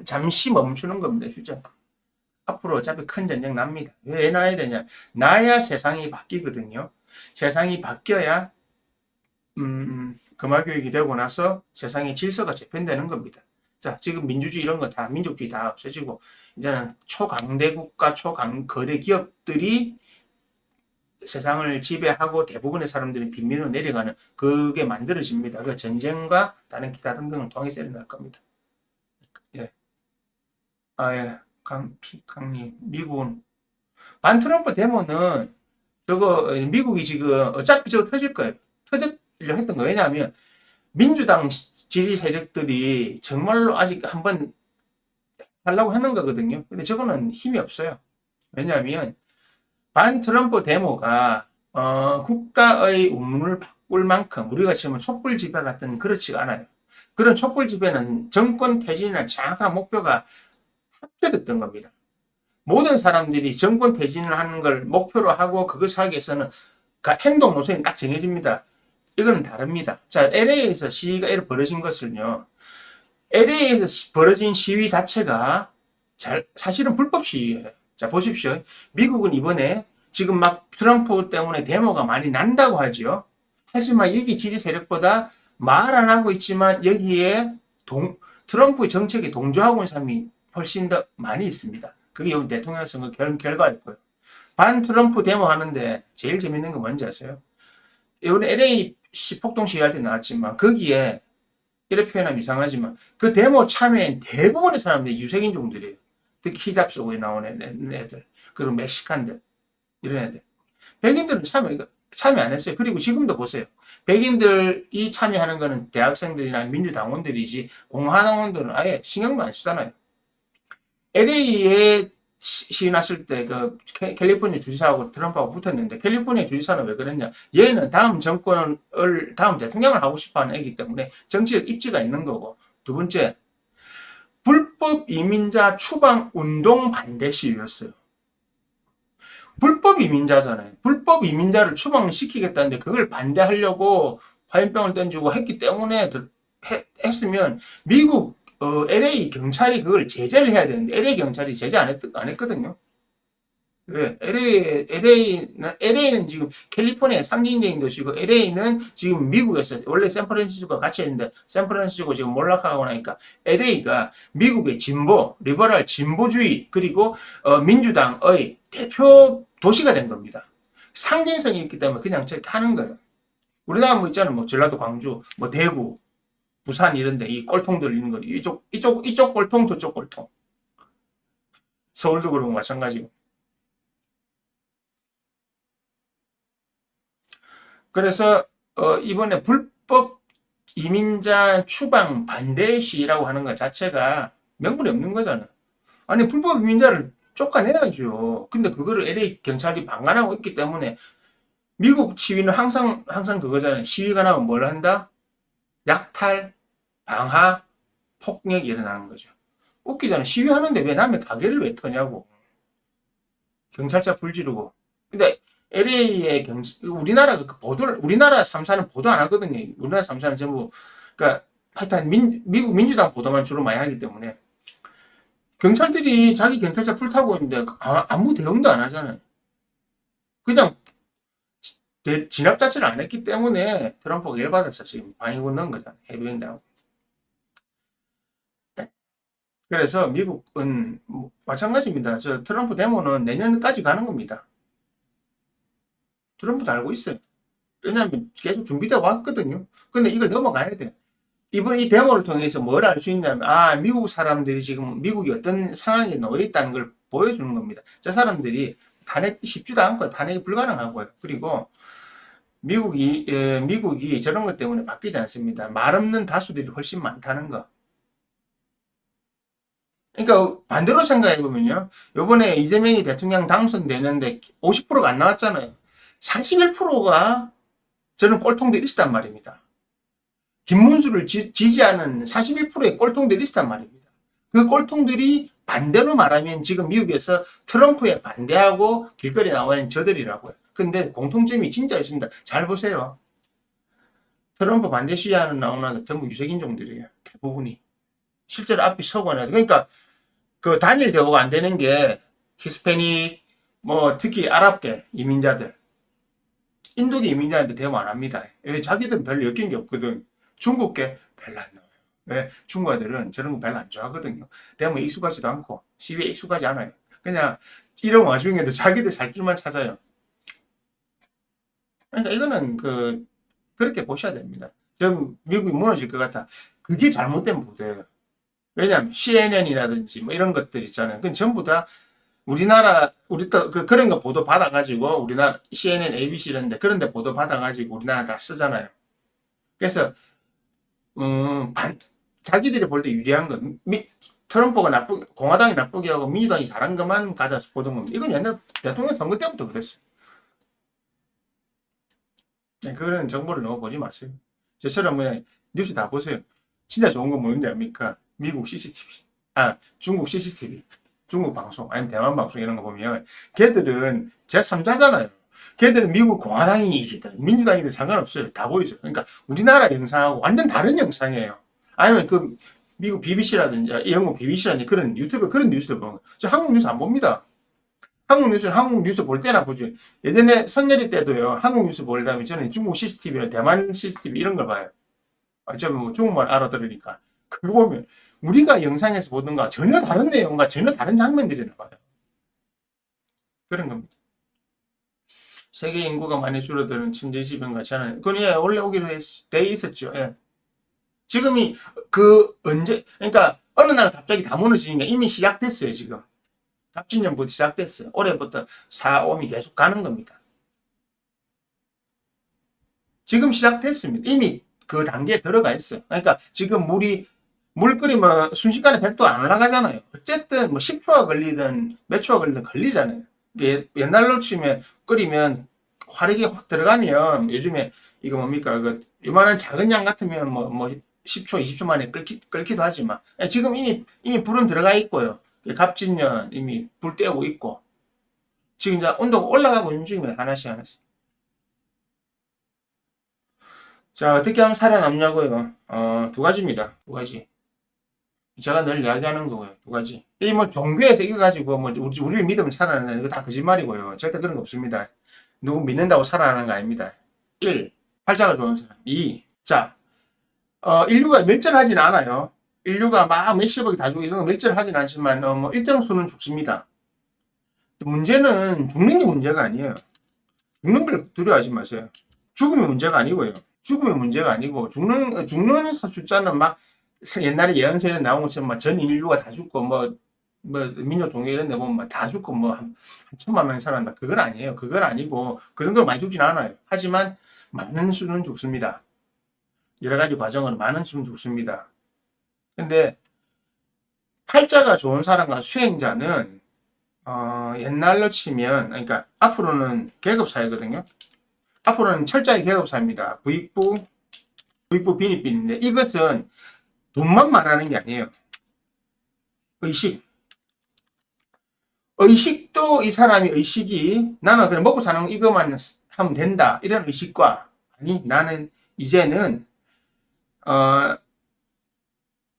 Speaker 1: 잠시 멈추는 겁니다. 휴전. 앞으로 어차피 큰 전쟁 납니다. 왜 나야 되냐? 나야 세상이 바뀌거든요. 세상이 바뀌어야 금화교육이 되고 나서 세상의 질서가 재편되는 겁니다. 자, 지금 민주주의 이런 거 다 민족주의 다 없어지고 이제는 초강대국가 초거대 기업들이 세상을 지배하고 대부분의 사람들이 빈민으로 내려가는 그게 만들어집니다. 그 전쟁과 다른 기타 등등을 통해서 일어날 겁니다. 예. 예. 강님, 미국은 반트럼프 데모는 미국이 지금 어차피 저거 터질 거예요. 터지려 했던 거예요. 왜냐하면 민주당 지지 세력들이 정말로 아직 한번 하려고 하는 거거든요. 근데 저거는 힘이 없어요. 왜냐하면 반트럼프 데모가 국가의 운문을 바꿀 만큼 우리가 지금 촛불 집회 같은 그렇지가 않아요. 그런 촛불 집회는 정권 퇴진이나 정확한 목표가 합쳐졌던 겁니다. 모든 사람들이 정권 퇴진을 하는 걸 목표로 하고 그것을 하기 위해서는 행동 노선이 딱 정해집니다. 이거는 다릅니다. 자, LA에서 시위가 이렇게 벌어진 것은요. LA에서 벌어진 시위 자체가 사실은 불법 시위예요. 자, 보십시오. 미국은 이번에 지금 막 트럼프 때문에 데모가 많이 난다고 하죠. 하지만 여기 지지 세력보다 말 안 하고 있지만 여기에 트럼프 정책에 동조하고 있는 사람이 훨씬 더 많이 있습니다. 그게 이번 대통령 선거 결과였고요. 반 트럼프 데모 하는데 제일 재밌는 건 뭔지 아세요? 이번에 LA 폭동 시위할 때 나왔지만 거기에 이렇게 표현하면 이상하지만 그 데모 참여한 대부분의 사람들이 유색인종들이에요. 특히 히잡 쓰고 나오는 애들, 그리고 멕시칸들, 이런 애들. 백인들은 참여 안 했어요. 그리고 지금도 보세요. 백인들이 참여하는 거는 대학생들이나 민주당원들이지, 공화당원들은 아예 신경도 안 쓰잖아요. LA에 시위 났을 때 그 캘리포니아 주지사하고 트럼프하고 붙었는데, 캘리포니아 주지사는 왜 그랬냐? 얘는 다음 정권을, 다음 대통령을 하고 싶어 하는 애기 때문에 정치적 입지가 있는 거고, 두 번째, 불법 이민자 추방 운동 반대 시위였어요. 불법 이민자잖아요. 불법 이민자를 추방시키겠다는데 그걸 반대하려고 화염병을 던지고 했기 때문에 했으면 미국 LA 경찰이 그걸 제재를 해야 되는데 LA 경찰이 제재 안 했거든요. 왜? LA는 지금 캘리포니아 상징적인 도시고, LA는 지금 미국에서, 원래 샌프란시스코가 같이 했는데, 샌프란시스코 지금 몰락하고 나니까, LA가 미국의 진보, 리버럴 진보주의, 그리고, 민주당의 대표 도시가 된 겁니다. 상징성이 있기 때문에 그냥 저렇게 하는 거예요. 우리나라 뭐 있잖아요. 뭐 전라도, 광주, 뭐 대구, 부산 이런데 이 꼴통들 있는 거, 이쪽 꼴통, 저쪽 꼴통. 서울도 그러고 마찬가지고. 그래서 이번에 불법 이민자 추방 반대 시위라고 하는 것 자체가 명분이 없는 거잖아. 아니 불법 이민자를 쫓아내야죠. 근데 그거를 LA 경찰이 방관하고 있기 때문에 미국 시위는 항상 그거잖아요. 시위가 나면 뭘 한다? 약탈, 방화, 폭력이 일어나는 거죠. 웃기잖아. 시위하는데 왜 남의 가게를 왜 터냐고. 경찰차 불 지르고. 근데 LA의 우리나라 우리나라 3사는 보도 안 하거든요. 우리나라 3사는 전부, 그러니까, 하여튼, 미국 민주당 보도만 주로 많이 하기 때문에. 경찰들이 자기 경찰차 불 타고 있는데, 아무 대응도 안 하잖아요. 그냥, 진압 자체를 안 했기 때문에 트럼프가 열받아서 지금 방해군 넣은 거잖아요. 해병대하고. 그래서 미국은 마찬가지입니다. 저 트럼프 데모는 내년까지 가는 겁니다. 트럼프도 알고 있어요. 왜냐하면 계속 준비되어 왔거든요. 근데 이걸 넘어가야 돼. 이번 이 데모를 통해서 뭘 알 수 있냐면, 미국 사람들이 지금 미국이 어떤 상황에 놓여 있다는 걸 보여주는 겁니다. 저 사람들이 탄핵 쉽지도 않고 탄핵이 불가능하고요. 그리고 미국이 저런 것 때문에 바뀌지 않습니다. 말 없는 다수들이 훨씬 많다는 거. 그러니까 반대로 생각해 보면요. 요번에 이재명이 대통령 당선되는데 50%가 안 나왔잖아요. 41%가 저는 꼴통들이 있었단 말입니다. 김문수를 지지하는 41%의 꼴통들이 있었단 말입니다. 그 꼴통들이 반대로 말하면 지금 미국에서 트럼프에 반대하고 길거리에 나와는 저들이라고요. 근데 공통점이 진짜 있습니다. 잘 보세요. 트럼프 반대 시위하는 나오는 전부 유색인종들이에요. 대부분이. 실제로 앞에 서고 나서. 그러니까 그 단일 대우가 안 되는 게 히스패닉, 뭐 특히 아랍계 이민자들. 인도계 이민자한테 대우 안 합니다. 왜? 자기들은 별로 엮인 게 없거든. 중국계 별로 안 나와요. 왜? 중국 애들은 저런 거 별로 안 좋아하거든요. 대우에 익숙하지도 않고 시비에 익숙하지 않아요. 그냥 이런 와중에도 자기들 살 길만 찾아요. 그러니까 이거는 그렇게 보셔야 됩니다. 좀 미국이 무너질 것 같아. 그게 잘못된 보도예요. 왜냐하면 CNN이라든지 뭐 이런 것들 있잖아요. 그건 전부 다 우리 또 그런 거 보도 받아가지고 우리나라 CNN, ABC 이런데 그런 데 보도 받아가지고 우리나라 다 쓰잖아요. 그래서 자기들이 볼 때 유리한 거, 트럼프가 공화당이 나쁘게 하고 민주당이 잘한 것만 가져서 보던 겁니다. 이건 옛날 대통령 선거 때부터 그랬어요. 네, 그런 정보를 너무 보지 마세요. 저처럼 그냥 뉴스 다 보세요. 진짜 좋은 건 뭔지 압니까? 미국 CCTV, 중국 CCTV, 중국 방송, 아니면 대만 방송 이런 거 보면 걔들은 제3자잖아요. 걔들은 미국 공화당이든 민주당이든 상관없어요. 다 보이죠. 그러니까 우리나라 영상하고 완전 다른 영상이에요. 아니면 그 미국 BBC라든지 영국 BBC라든지 그런 유튜브 그런 뉴스를 보는 거예요. 저 한국 뉴스 안 봅니다. 한국 뉴스는 한국 뉴스 볼 때나 보지. 예전에 선열이 때도요. 한국 뉴스 볼 다음에 저는 중국 CCTV나 대만 CCTV 이런 걸 봐요. 어차피 뭐 중국말 알아들으니까. 그거 보면 우리가 영상에서 보던 거 전혀 다른 내용과 전혀 다른 장면들이 나와요. 그런 겁니다. 세계 인구가 많이 줄어드는 천재지변 같지 않아요. 그건 예, 원래 오기로 돼 있었죠. 예. 지금이 언제, 그러니까 어느 날 갑자기 다 무너지는 게 이미 시작됐어요, 지금. 갑진년부터 시작됐어요. 올해부터 사옴이 계속 가는 겁니다. 지금 시작됐습니다. 이미 그 단계에 들어가 있어요. 그러니까 지금 물 끓이면 순식간에 100도 안 올라가잖아요. 어쨌든 뭐 10초가 걸리든 몇 초가 걸리든 걸리잖아요. 옛날로 치면 끓이면 화력이 확 들어가면 요즘에 이거 뭡니까? 그 요만한 작은 양 같으면 뭐 10초, 20초 만에 끓기도 하지만 지금 이미 불은 들어가 있고요. 갑진년 이미 불 떼고 있고 지금 이제 온도가 올라가고 있는 중입니다. 하나씩 하나씩. 자, 어떻게 하면 살아남냐고요? 두 가지입니다. 두 가지. 제가 늘 이야기하는 거고요. 두 가지. 이 뭐 종교에서 이거 가지고 뭐 우리를 믿으면 살아나는 이거 다 거짓말이고요. 절대 그런 거 없습니다. 누구 믿는다고 살아나는 거 아닙니다. 1. 팔자가 좋은 사람. 2. 자, 인류가 멸절하진 않아요. 인류가 막 몇십억이 다 죽고 이런 거 멸절하진 않지만 뭐 일정 수는 죽습니다. 문제는 죽는 게 문제가 아니에요. 죽는 걸 두려워하지 마세요. 죽음이 문제가 아니고요. 죽음이 문제가 아니고 죽는 숫자는 막 옛날에 예언서에 나온 것처럼 전 인류가 다 죽고 뭐 민족 종교 이런 데 보면 다 죽고 뭐 한 천만 명 살았다. 그건 아니에요. 그건 아니고 그 정도로 많이 죽진 않아요. 하지만 많은 수는 죽습니다. 여러 가지 과정으로 많은 수는 죽습니다. 근데 팔자가 좋은 사람과 수행자는 옛날로 치면 그러니까 앞으로는 계급사회거든요. 앞으로는 철저히 계급사입니다. 부익부 빈익빈인데 이것은 돈만 말하는 게 아니에요. 의식도 이 사람이 의식이 나는 그냥 먹고 사는 이것만 하면 된다 이런 의식과 아니 나는 이제는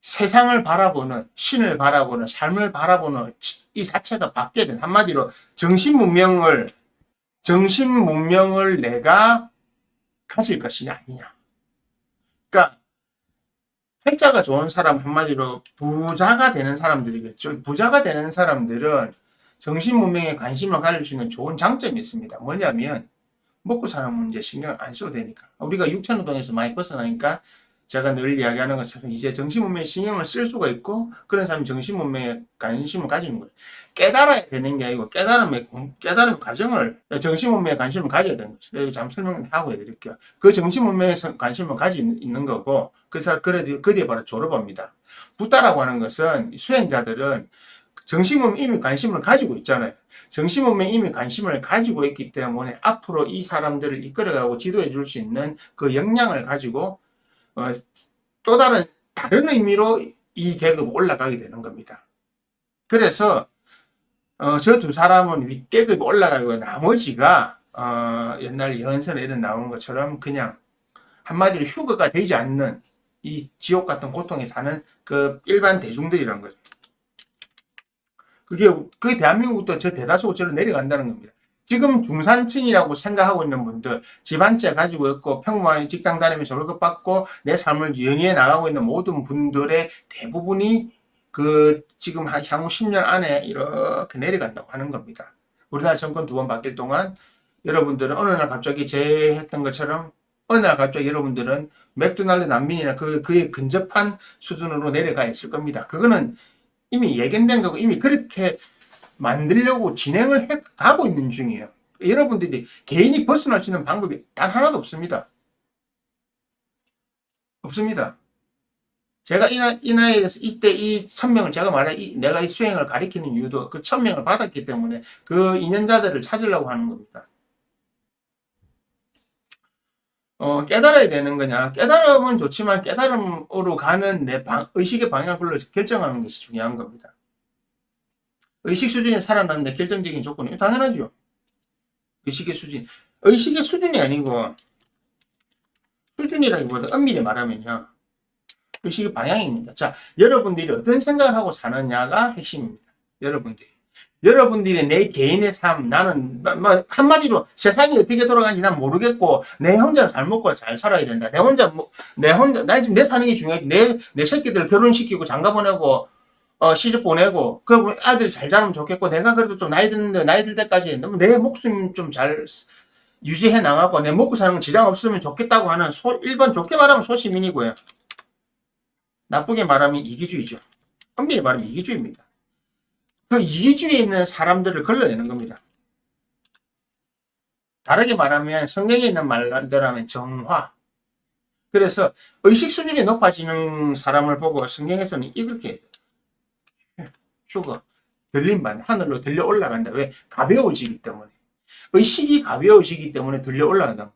Speaker 1: 세상을 바라보는 신을 바라보는 삶을 바라보는 이 자체가 바뀌게 된 한마디로 정신 문명을 내가 가질 것이냐 아니냐. 그러니까 팔자가 좋은 사람 한마디로 부자가 되는 사람들이겠죠. 부자가 되는 사람들은 정신 문명에 관심을 가질 수 있는 좋은 장점이 있습니다. 뭐냐면 먹고 사는 문제 신경을 안 써도 되니까. 우리가 육체노동에서 많이 벗어나니까 제가 늘 이야기하는 것처럼 이제 정신문명에 신경을 쓸 수가 있고 그런 사람이 정신문명에 관심을 가지는 거예요. 깨달아야 되는 게 아니고 깨달은 과정을 정신문명에 관심을 가져야 되는 거죠. 여기 잠 설명하고 해드릴게요. 그 정신문명에 관심을 가지고 있는 거고 그 뒤에 바로 졸업합니다. 붓다라고 하는 것은 수행자들은 정신문명에 이미 관심을 가지고 있잖아요. 정신문명에 이미 관심을 가지고 있기 때문에 앞으로 이 사람들을 이끌어가고 지도해 줄 수 있는 그 역량을 가지고 또 다른 의미로 이 계급이 올라가게 되는 겁니다. 그래서 저 두 사람은 윗계급이 올라가고 나머지가 옛날 예언서에 이런 나오는 것처럼 그냥 한마디로 휴거가 되지 않는 이 지옥 같은 고통에 사는 그 일반 대중들이란 거죠. 그게 대한민국도 저 대다수가 저로 내려간다는 겁니다. 지금 중산층이라고 생각하고 있는 분들, 집 한 채 가지고 있고 평범한 직장 다니면서 월급 받고 내 삶을 영위해 나가고 있는 모든 분들의 대부분이 지금 향후 10년 안에 이렇게 내려간다고 하는 겁니다. 우리나라 정권 2번 바뀔 동안 여러분들은 어느 날 갑자기 제했던 것처럼 어느 날 갑자기 여러분들은 맥도날드 난민이나 그에 근접한 수준으로 내려가 있을 겁니다. 그거는 이미 예견된 거고 이미 그렇게 만들려고 진행을 가고 있는 중이에요. 여러분들이 개인이 벗어날 수 있는 방법이 단 하나도 없습니다. 없습니다. 제가 이 나이에서 이때 이 천명을 제가 내가 이 수행을 가리키는 이유도 그 천명을 받았기 때문에 그 인연자들을 찾으려고 하는 겁니다. 깨달아야 되는 거냐? 깨달음은 좋지만 깨달음으로 가는 의식의 방향을 결정하는 것이 중요한 겁니다. 의식 수준이 살아남는 데 결정적인 조건이 당연하죠. 의식의 수준이 아니고 수준이라기보다 엄밀히 말하면요. 의식의 방향입니다. 자, 여러분들이 어떤 생각을 하고 사느냐가 핵심입니다. 여러분들이 내 개인의 삶, 나는 한마디로 세상이 어떻게 돌아가는지 난 모르겠고 내 혼자 잘 먹고 잘 살아야 된다. 나 지금 내 사는 게 중요하지. 내 새끼들 결혼시키고 장가 보내고 시집 보내고 그리고 아들이 잘 자라면 좋겠고 내가 그래도 좀 나이 들 때까지 내 목숨 좀 잘 유지해 나가고 내 먹고 사는 건 지장 없으면 좋겠다고 하는 일반 좋게 말하면 소시민이고요. 나쁘게 말하면 이기주의죠. 엄밀히 말하면 이기주의입니다. 그 이기주의에 있는 사람들을 걸러내는 겁니다. 다르게 말하면 성경에 있는 말대로 하면 정화. 그래서 의식 수준이 높아지는 사람을 보고 성경에서는 이렇게 휴거, 들림반, 하늘로 들려 올라간다. 왜? 가벼워지기 때문에. 의식이 가벼워지기 때문에 들려 올라간다.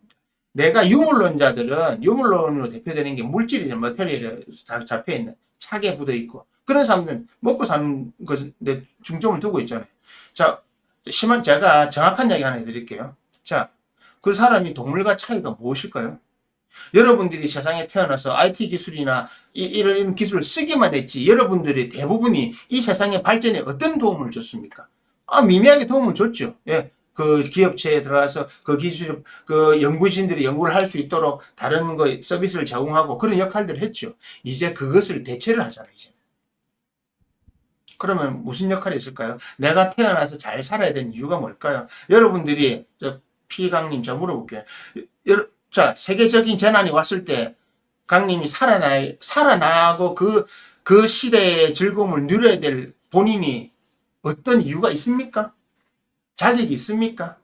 Speaker 1: 내가 유물론자들은 유물론으로 대표되는 게 물질이나 머테리얼에 잡혀있는 착에 묻어있고 그런 사람들은 먹고 사는 것에 중점을 두고 있잖아요. 자, 제가 정확한 이야기 하나 해드릴게요. 자, 그 사람이 동물과 차이가 무엇일까요? 여러분들이 세상에 태어나서 IT 기술이나 이런 기술을 쓰기만 했지 여러분들의 대부분이 이 세상의 발전에 어떤 도움을 줬습니까? 미미하게 도움을 줬죠. 예. 그 기업체에 들어가서 그 기술, 그 연구진들이 연구를 할 수 있도록 다른 거 서비스를 제공하고 그런 역할들을 했죠. 이제 그것을 대체를 하잖아요, 이제. 그러면 무슨 역할이 있을까요? 내가 태어나서 잘 살아야 되는 이유가 뭘까요? 여러분들이, 피강님, 저 물어볼게요. 자, 세계적인 재난이 왔을 때, 강님이 살아나고 그 시대의 즐거움을 누려야 될 본인이 어떤 이유가 있습니까? 자격이 있습니까?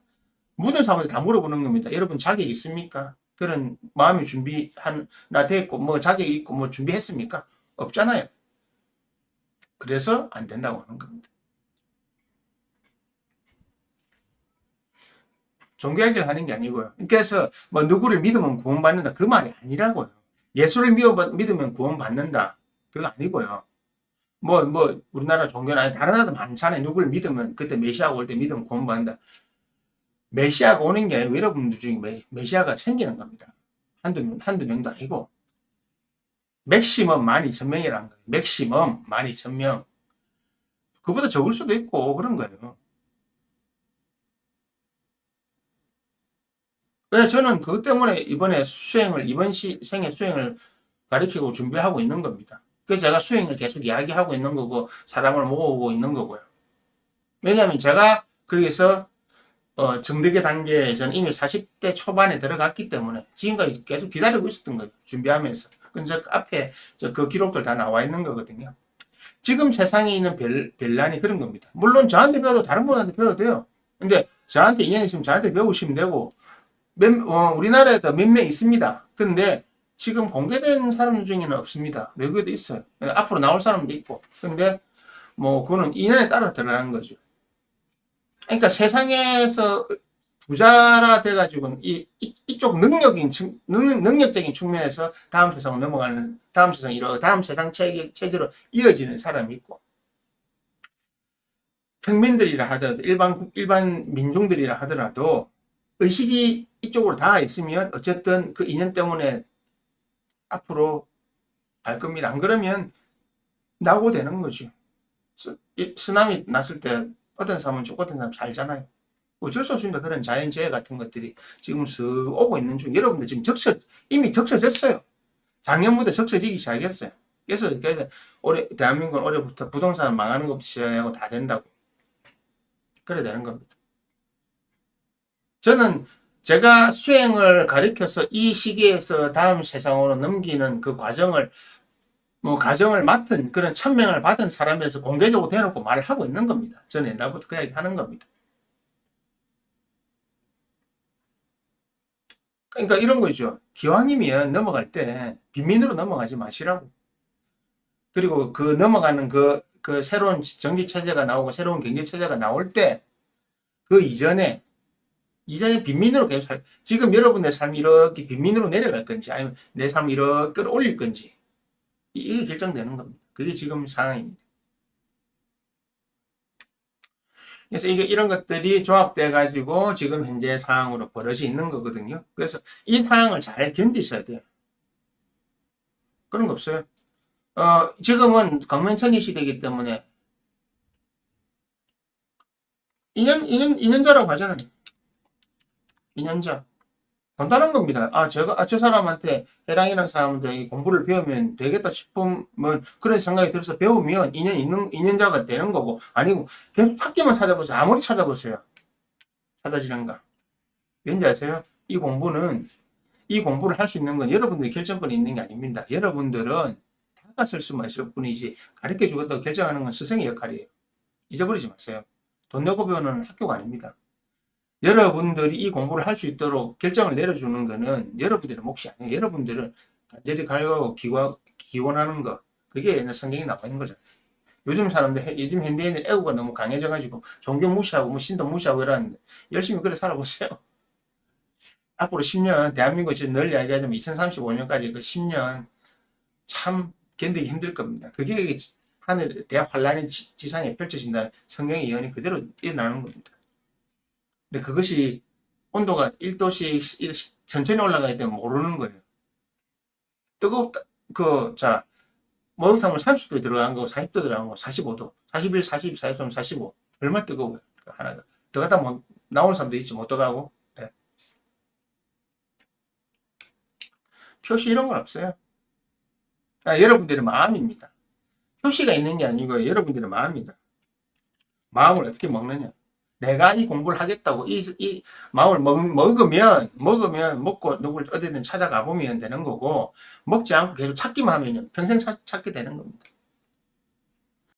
Speaker 1: 모든 사람들 다 물어보는 겁니다. 여러분 자격이 있습니까? 그런 마음이 준비나 됐고, 뭐 자격이 있고, 뭐 준비했습니까? 없잖아요. 그래서 안 된다고 하는 겁니다. 종교 얘기를 하는 게 아니고요. 그래서 뭐 누구를 믿으면 구원받는다 그 말이 아니라고요. 예수를 믿으면 구원받는다 그거 아니고요. 뭐 우리나라 종교는 아니 다른 나라도 많잖아요. 누구를 믿으면 그때 메시아가 올 때 믿으면 구원받는다. 메시아가 오는 게 아니고 여러분들 중에 메시아가 생기는 겁니다. 한두 명도 아니고 맥시멈 12,000명이라는 거예요. 맥시멈 12,000명. 그보다 적을 수도 있고 그런 거예요. 그래서 저는 그것 때문에 이번 생애 수행을 가르치고 준비하고 있는 겁니다. 그래서 제가 수행을 계속 이야기하고 있는 거고, 사람을 모으고 있는 거고요. 왜냐하면 제가 거기서, 정득의 단계에서는 이미 40대 초반에 들어갔기 때문에 지금까지 계속 기다리고 있었던 거예요. 준비하면서. 근데 앞에 그 기록들 다 나와 있는 거거든요. 지금 세상에 있는 별난이 그런 겁니다. 물론 저한테 배워도 다른 분한테 배워도 돼요. 근데 저한테 인연 있으면 저한테 배우시면 되고, 우리나라에도 몇 명 있습니다. 근데 지금 공개된 사람 중에는 없습니다. 외국에도 있어요. 앞으로 나올 사람도 있고. 근데 뭐 그거는 인연에 따라 들어가는 거죠. 그러니까 세상에서 부자라 돼가지고 이쪽 능력적인 측면에서 다음 세상으로 넘어가는, 다음 세상 체제로 이어지는 사람이 있고, 평민들이라 하더라도 일반 민중들이라 하더라도 의식이 이쪽으로 다 있으면 어쨌든 그 인연 때문에 앞으로 갈 겁니다. 안 그러면 나고 되는 거죠. 쓰나미 났을 때 어떤 사람은 죽고 어떤 사람은 살잖아요. 어쩔 수 없습니다. 그런 자연재해 같은 것들이 지금 쓱 오고 있는 중. 여러분들 지금 이미 적셔졌어요. 작년부터 적셔지기 시작했어요. 그래서 올해 대한민국은 올해부터 부동산 망하는 것부터 시작하고 다 된다고. 그래 되는 겁니다. 저는 제가 수행을 가르쳐서 이 시기에서 다음 세상으로 넘기는 그 과정을 맡은 그런 천명을 받은 사람에서 공개적으로 대놓고 말을 하고 있는 겁니다. 저는 옛날부터 그 이야기 하는 겁니다. 그러니까 이런 거죠. 기왕이면 넘어갈 때 빈민으로 넘어가지 마시라고. 그리고 그 넘어가는 그 새로운 정치 체제가 나오고 새로운 경제 체제가 나올 때 그 이전에 빈민으로 계속 지금 여러분의 삶이 이렇게 빈민으로 내려갈 건지 아니면 내 삶을 이렇게 끌어올릴 건지 이게 결정되는 겁니다. 그게 지금 상황입니다. 그래서 이런 것들이 조합돼 가지고 지금 현재 상황으로 벌어져 있는 거거든요. 그래서 이 상황을 잘 견디셔야 돼요. 그런 거 없어요. 지금은 강명천지 시대이기 때문에 2년자라고 하잖아요. 2년자. 간단한 겁니다. 저 사람한테 해랑이라는 사람들이 공부를 배우면 되겠다 싶으면 그런 생각이 들어서 배우면 2년자가 되는 거고, 아니고 계속 학교만 찾아보세요. 아무리 찾아보세요. 찾아지는가. 왠지 아세요? 이 공부를 할 수 있는 건 여러분들이 결정권이 있는 게 아닙니다. 여러분들은 다가설 수만 있을 뿐이지 가르쳐 주겠다고 결정하는 건 스승의 역할이에요. 잊어버리지 마세요. 돈 내고 배우는 학교가 아닙니다. 여러분들이 이 공부를 할 수 있도록 결정을 내려주는 거는 여러분들의 몫이 아니에요. 여러분들은 간절히 갈구하고 기원하는 거. 그게 성경에 나와 있는 거죠. 요즘 사람들, 요즘 현대인은 애고가 너무 강해져가지고 종교 무시하고 뭐 신도 무시하고 이러는데 열심히 그래 살아보세요. 앞으로 10년, 대한민국 지금 늘 이야기하자면 2035년까지 그 10년 참 견디기 힘들 겁니다. 그게 하늘 대환란이 지상에 펼쳐진다는 성경의 예언이 그대로 일어나는 겁니다. 근데 그것이 온도가 1도씩 천천히 올라가기 때문에 모르는 거예요. 뜨겁다. 자, 목욕탕물 30도에 들어간 거, 40도 들어간 거, 45도, 41, 42, 43, 45. 얼마나 뜨거워요. 하나가. 들어갔다 나오는 사람도 있지, 못 들어가고. 네. 표시 이런 건 없어요. 여러분들의 마음입니다. 표시가 있는 게 아니고 여러분들의 마음입니다. 마음을 어떻게 먹느냐. 내가 이 공부를 하겠다고 이 마음을 먹으면 먹고 누굴 어디든 찾아가 보면 되는 거고 먹지 않고 계속 찾기만 하면 평생 찾게 되는 겁니다.